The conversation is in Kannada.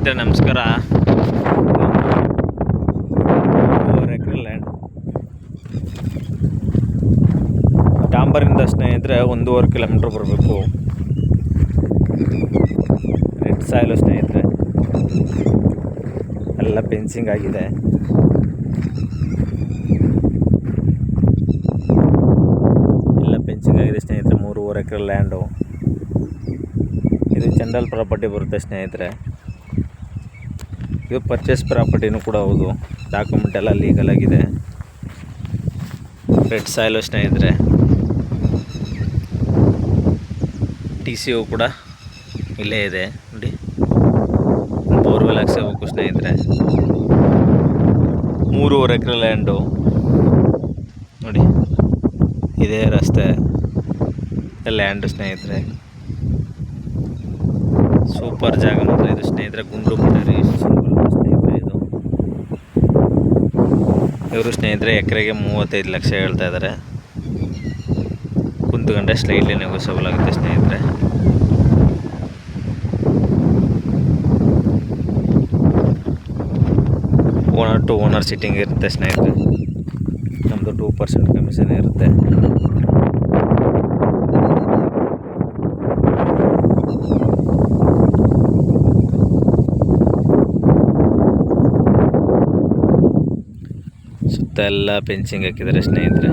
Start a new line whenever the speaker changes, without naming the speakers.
ಸ್ನೇಹಿತರೆ ನಮಸ್ಕಾರ. 1.5 ಎಕರೆ ಲ್ಯಾಂಡ್ ಡಾಂಬರಿಂದ ಸ್ನೇಹಿತರೆ 1.5 ಕಿಲೋಮೀಟ್ರ್ ಬರಬೇಕು. ರೆಡ್ ಸಾಯಿಲು ಸ್ನೇಹಿತರೆ, ಎಲ್ಲ ಫೆನ್ಸಿಂಗ್ ಆಗಿದೆ. ಸ್ನೇಹಿತರೆ 3.5 ಎಕರೆ ಲ್ಯಾಂಡು. ಇದು ಜನರಲ್ ಪ್ರಾಪರ್ಟಿ ಬರುತ್ತೆ ಸ್ನೇಹಿತರೆ. ಇದು ಪರ್ಚೇಸ್ ಪ್ರಾಪರ್ಟಿನೂ ಕೂಡ ಹೌದು. ಡಾಕ್ಯುಮೆಂಟ್ ಎಲ್ಲ ಲೀಗಲ್ ಆಗಿದೆ. ರೆಡ್ ಸಾಯಿಲು ಸ್ನೇಹಿತರೆ, TCO ಕೂಡ ಇಲ್ಲೇ ಇದೆ ನೋಡಿ. ಬೋರ್ವೆಲ್ ಹಾಕ್ಸಬೇಕು ಸ್ನೇಹಿತರೆ. 3.5 ಎಕರೆ ಲ್ಯಾಂಡು ನೋಡಿ. ಇದೇ ರಸ್ತೆ ಲ್ಯಾಂಡ್ ಸ್ನೇಹಿತರೆ. ಸೂಪರ್ ಜಾಗ ಮಾತ್ರ ಇದು ಸ್ನೇಹಿತರೆ. ಗುಂಡ್ರು ಬಿಟ್ಟರೆ ಸ್ನೇಹಿತರೆ. ಇದು ಇವರು ಸ್ನೇಹಿತರೆ ಎಕರೆಗೆ 35 ಲಕ್ಷ ಹೇಳ್ತಾ ಇದ್ದಾರೆ. ಕುಂತ್ಕೊಂಡ್ರೆ ಸ್ಲೈಟ್ಲಿ ನೆಗೋಸಿಯಬಲ್ ಆಗುತ್ತೆ ಸ್ನೇಹಿತರೆ. ಓನರ್ ಟು ಓನರ್ ಸಿಟ್ಟಿಂಗ್ ಇರುತ್ತೆ ಸ್ನೇಹಿತರೆ. ನಮ್ಮದು 2% ಕಮಿಷನ್ ಇರುತ್ತೆ. ಸುತ್ತ ಎಲ್ಲ ಫೆನ್ಸಿಂಗ್ ಹಾಕಿದ್ದಾರೆ ಸ್ನೇಹಿತರೆ.